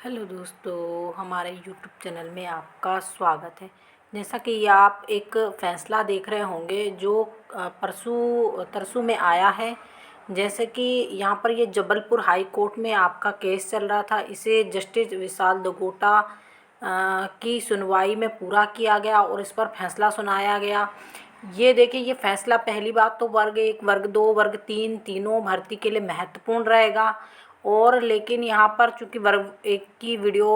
Hello दोस्तों, हमारे YouTube channel में आपका स्वागत है। जैसा कि ये आप एक फ़ैसला देख रहे होंगे जो परसों तरसों में आया है। जैसे कि यहाँ पर ये जबलपुर हाई कोर्ट में आपका केस चल रहा था, इसे जस्टिस विशाल दोगोटा की सुनवाई में पूरा किया गया और इस पर फैसला सुनाया गया। ये देखिए, ये फैसला पहली बात तो वर्ग 1, वर्ग 2, वर्ग 3 तीनों भर्ती के लिए महत्वपूर्ण रहेगा। और लेकिन यहाँ पर चूँकि वर्ग 1 की वीडियो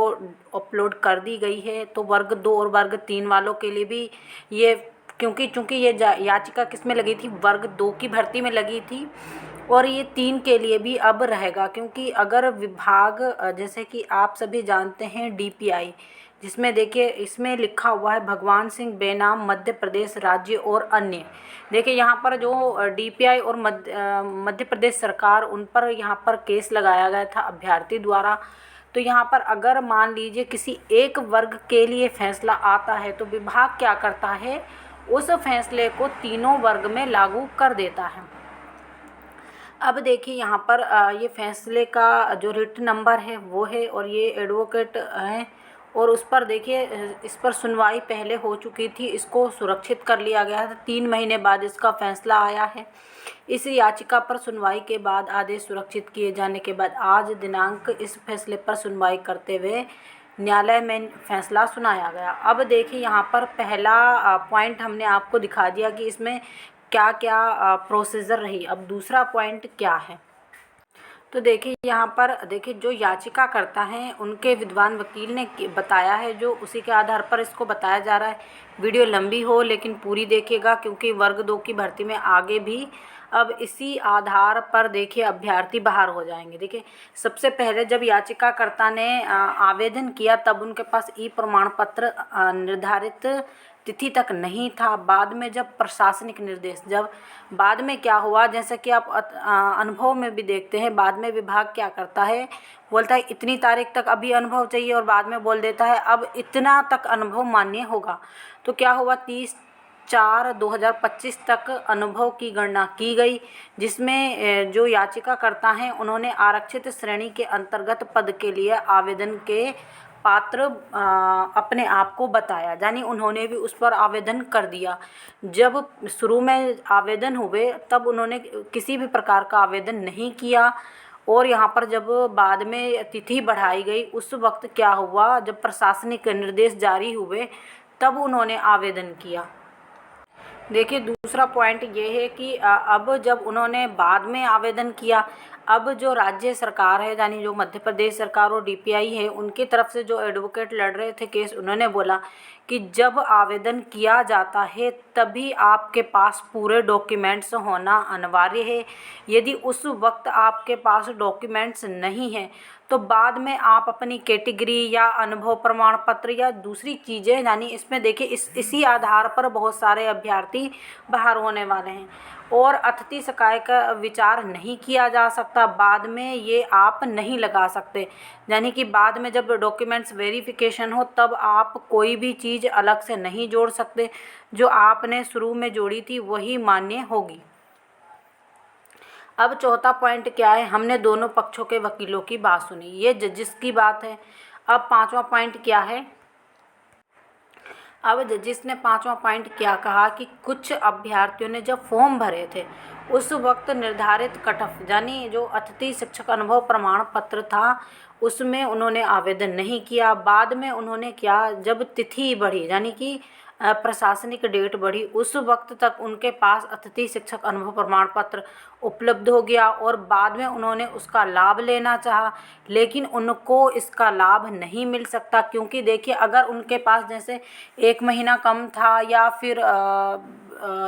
अपलोड कर दी गई है, तो वर्ग 2 और वर्ग 3 वालों के लिए भी ये, क्योंकि चूँकि ये याचिका किस में लगी थी, वर्ग 2 की भर्ती में लगी थी, और ये 3 के लिए भी अब रहेगा। क्योंकि अगर विभाग जैसे कि आप सभी जानते हैं डीपीआई, जिसमें देखिए इसमें लिखा हुआ है भगवान सिंह बेनाम मध्य प्रदेश राज्य और अन्य। देखिए यहाँ पर जो डीपीआई और मध्य प्रदेश सरकार, उन पर यहाँ पर केस लगाया गया था अभ्यर्थी द्वारा। तो यहाँ पर अगर मान लीजिए किसी एक वर्ग के लिए फैसला आता है, तो विभाग क्या करता है, उस फैसले को तीनों वर्ग में लागू कर देता है। अब देखिए यहाँ पर ये फैसले का जो रिट नंबर है वो है, और ये एडवोकेट हैं, और उस पर देखिए इस पर सुनवाई पहले हो चुकी थी, इसको सुरक्षित कर लिया गया था। 3 महीने बाद इसका फैसला आया है। इस याचिका पर सुनवाई के बाद आदेश सुरक्षित किए जाने के बाद आज दिनांक इस फैसले पर सुनवाई करते हुए न्यायालय में फैसला सुनाया गया। अब देखिए यहाँ पर पहला पॉइंट हमने आपको दिखा दिया कि इसमें क्या क्या प्रोसीजर रही। अब दूसरा पॉइंट क्या है, तो देखिए यहाँ पर देखिए जो याचिका करता है उनके विद्वान वकील ने बताया है, जो उसी के आधार पर इसको बताया जा रहा है। वीडियो लंबी हो लेकिन पूरी देखिएगा, क्योंकि वर्ग 2 की भर्ती में आगे भी अब इसी आधार पर देखिए अभ्यर्थी बाहर हो जाएंगे। देखिए सबसे पहले जब याचिकाकर्ता ने आवेदन किया, तब उनके पास ई प्रमाण पत्र निर्धारित तिथि तक नहीं था। बाद में जब प्रशासनिक निर्देश, जब बाद में क्या हुआ, जैसे कि आप अनुभव में भी देखते हैं, बाद में विभाग क्या करता है, बोलता है इतनी तारीख तक अभी अनुभव चाहिए, और बाद में बोल देता है अब इतना तक अनुभव मान्य होगा। तो क्या हुआ, 30/4/2025 तक अनुभव की गणना की गई, जिसमें जो याचिकाकर्ता हैं उन्होंने आरक्षित श्रेणी के अंतर्गत पद के लिए आवेदन के पात्र अपने आप को बताया, यानी उन्होंने भी उस पर आवेदन कर दिया। जब शुरू में आवेदन हुए तब उन्होंने किसी भी प्रकार का आवेदन नहीं किया, और यहाँ पर जब बाद में तिथि बढ़ाई गई, उस वक्त क्या हुआ, जब प्रशासनिक निर्देश जारी हुए तब उन्होंने आवेदन किया। देखिए दूसरा पॉइंट ये है कि अब जब उन्होंने बाद में आवेदन किया, अब जो राज्य सरकार है, यानी जो मध्य प्रदेश सरकार और डीपीआई है, उनकी तरफ से जो एडवोकेट लड़ रहे थे केस, उन्होंने बोला कि जब आवेदन किया जाता है तभी आपके पास पूरे डॉक्यूमेंट्स होना अनिवार्य है। यदि उस वक्त आपके पास डॉक्यूमेंट्स नहीं हैं, तो बाद में आप अपनी कैटेगरी या अनुभव प्रमाण पत्र या दूसरी चीज़ें, यानी इसमें देखिए इसी आधार पर बहुत सारे अभ्यर्थी बाहर होने वाले हैं, और अतिथि शिकायत का विचार नहीं किया जा सकता। बाद में ये आप नहीं लगा सकते, यानी कि बाद में जब डॉक्यूमेंट्स वेरिफिकेशन हो तब आप कोई भी चीज़ अलग से नहीं जोड़ सकते। जो आपने शुरू में जोड़ी थी वही मान्य होगी। अब चौथा पॉइंट क्या है, हमने दोनों पक्षों के वकीलों की बात सुनी, ये जजिस की बात है। अब पांचवा पॉइंट क्या है, अब जजिस ने पांचवा पॉइंट क्या कहा कि कुछ अभ्यर्थियों ने जब फॉर्म भरे थे उस वक्त निर्धारित कट ऑफ, यानी जो अतिथि शिक्षक अनुभव प्रमाण पत्र था उसमें उन्होंने आवेदन नहीं किया। बाद में उन्होंने क्या, जब तिथि बढ़ी, यानी कि प्रशासनिक डेट बढ़ी, उस वक्त तक उनके पास अतिथि शिक्षक अनुभव प्रमाण पत्र उपलब्ध हो गया, और बाद में उन्होंने उसका लाभ लेना चाहा, लेकिन उनको इसका लाभ नहीं मिल सकता। क्योंकि देखिए अगर उनके पास जैसे 1 महीना कम था, या फिर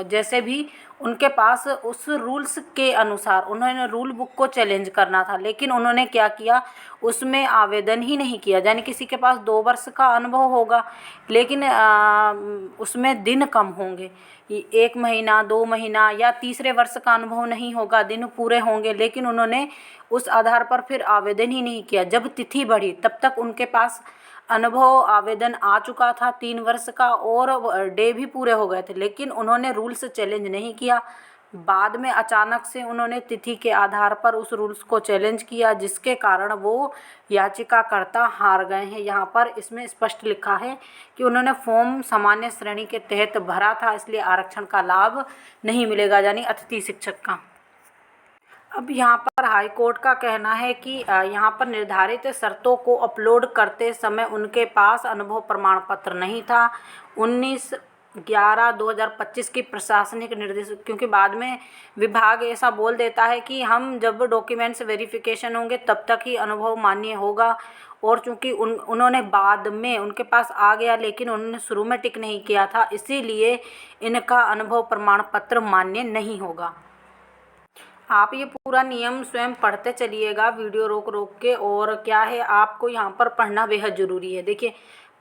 जैसे भी उनके पास उस रूल्स के अनुसार उन्होंने रूल बुक को चैलेंज करना था, लेकिन उन्होंने क्या किया, उसमें आवेदन ही नहीं किया। यानी किसी के पास 2 वर्ष का अनुभव होगा, लेकिन उसमें दिन कम होंगे, 1 महीना 2 महीना या तीसरे वर्ष का अनुभव नहीं होगा, दिन पूरे होंगे, लेकिन उन्होंने उस आधार पर फिर आवेदन ही नहीं किया। जब तिथि बढ़ी तब तक उनके पास अनुभव आवेदन आ चुका था 3 वर्ष का, और डे भी पूरे हो गए थे, लेकिन उन्होंने रूल्स चैलेंज नहीं किया। बाद में अचानक से उन्होंने तिथि के आधार पर उस रूल्स को चैलेंज किया, जिसके कारण वो याचिकाकर्ता हार गए हैं। यहाँ पर इसमें स्पष्ट लिखा है कि उन्होंने फॉर्म सामान्य श्रेणी के तहत भरा था, इसलिए आरक्षण का लाभ नहीं मिलेगा, यानी अतिथि शिक्षक का। अब यहाँ पर हाई कोर्ट का कहना है कि यहाँ पर निर्धारित शर्तों को अपलोड करते समय उनके पास अनुभव प्रमाण पत्र नहीं था। 19/11/2025 की प्रशासनिक निर्देश, क्योंकि बाद में विभाग ऐसा बोल देता है कि हम जब डॉक्यूमेंट्स वेरिफिकेशन होंगे तब तक ही अनुभव मान्य होगा, और चूँकि उन्होंने बाद में उनके पास आ गया लेकिन उन्होंने शुरू में टिक नहीं किया था, इसीलिए इनका अनुभव प्रमाण पत्र मान्य नहीं होगा। आप ये पूरा नियम स्वयं पढ़ते चलिएगा वीडियो रोक रोक के, और क्या है आपको यहाँ पर पढ़ना बेहद ज़रूरी है। देखिए,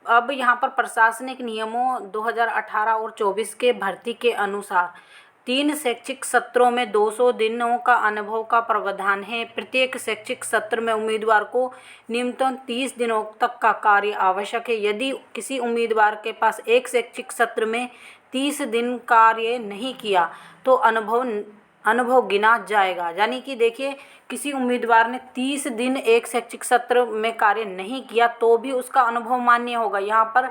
अब यहाँ पर प्रशासनिक नियमों 2018 और 24 के भर्ती के अनुसार 3 शैक्षिक सत्रों में 200 दिनों का अनुभव का प्रावधान है। प्रत्येक शैक्षिक सत्र में उम्मीदवार को न्यूनतम 30 दिनों तक का कार्य आवश्यक है। यदि किसी उम्मीदवार के पास एक शैक्षिक सत्र में 30 दिन कार्य नहीं किया तो अनुभव गिना जाएगा। यानी कि देखिए, किसी उम्मीदवार ने 30 दिन एक शैक्षिक सत्र में कार्य नहीं किया तो भी उसका अनुभव मान्य होगा। यहाँ पर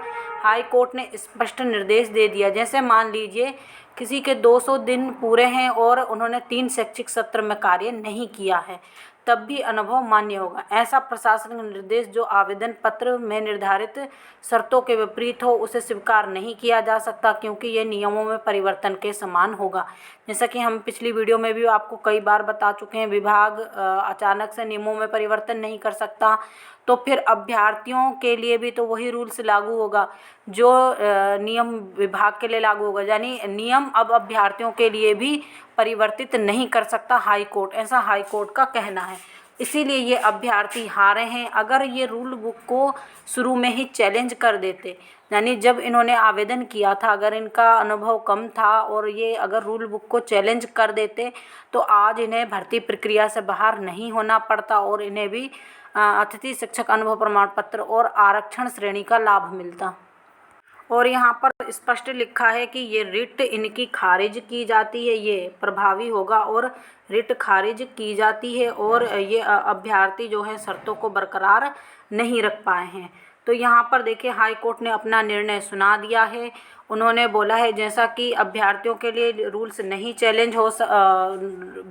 हाई कोर्ट ने स्पष्ट निर्देश दे दिया। जैसे मान लीजिए किसी के 200 दिन पूरे हैं और उन्होंने 3 शैक्षिक सत्र में कार्य नहीं किया है, तब भी अनुभव मान्य होगा। ऐसा प्रशासनिक निर्देश जो आवेदन पत्र में निर्धारित शर्तों के विपरीत हो उसे स्वीकार नहीं किया जा सकता, क्योंकि यह नियमों में परिवर्तन के समान होगा। जैसा कि हम पिछली वीडियो में भी आपको कई बार बता चुके हैं, विभाग अचानक से नियमों में परिवर्तन नहीं कर सकता, तो फिर अभ्यर्थियों के लिए भी तो वही रूल्स लागू होगा जो नियम विभाग के लिए लागू होगा। यानी नियम अब अभ्यर्थियों के लिए भी परिवर्तित नहीं कर सकता हाई कोर्ट, ऐसा हाई कोर्ट का कहना है। इसीलिए ये अभ्यर्थी हारे हैं। अगर ये रूल बुक को शुरू में ही चैलेंज कर देते, यानी जब इन्होंने आवेदन किया था अगर इनका अनुभव कम था और ये अगर रूल बुक को चैलेंज कर देते तो आज इन्हें भर्ती प्रक्रिया से बाहर नहीं होना पड़ता और इन्हें भी अतिथि शिक्षक अनुभव प्रमाण पत्र और आरक्षण श्रेणी का लाभ मिलता। और यहाँ पर स्पष्ट लिखा है कि ये रिट इनकी खारिज की जाती है, ये प्रभावी होगा और रिट खारिज की जाती है, और ये अभ्यर्थी जो है शर्तों को बरकरार नहीं रख पाए हैं। तो यहाँ पर देखिए हाई कोर्ट ने अपना निर्णय सुना दिया है। उन्होंने बोला है जैसा कि अभ्यर्थियों के लिए रूल्स नहीं चैलेंज हो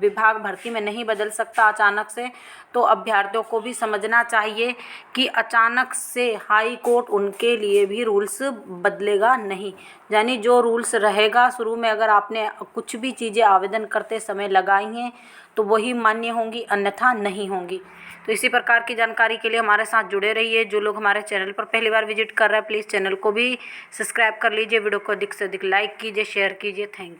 विभाग भर्ती में नहीं बदल सकता अचानक से, तो अभ्यर्थियों को भी समझना चाहिए कि अचानक से हाई कोर्ट उनके लिए भी रूल्स बदलेगा नहीं। यानी जो रूल्स रहेगा शुरू में, अगर आपने कुछ भी चीज़ें आवेदन करते समय लगाई हैं तो वही मान्य होंगी, अन्यथा नहीं होंगी। तो इसी प्रकार की जानकारी के लिए हमारे साथ जुड़े रहिए। जो लोग हमारे चैनल पर पहली बार विजिट कर रहे हैं प्लीज़ चैनल को भी सब्सक्राइब कर लीजिए, वीडियो को अधिक से अधिक लाइक कीजिए, शेयर कीजिए। Thank you.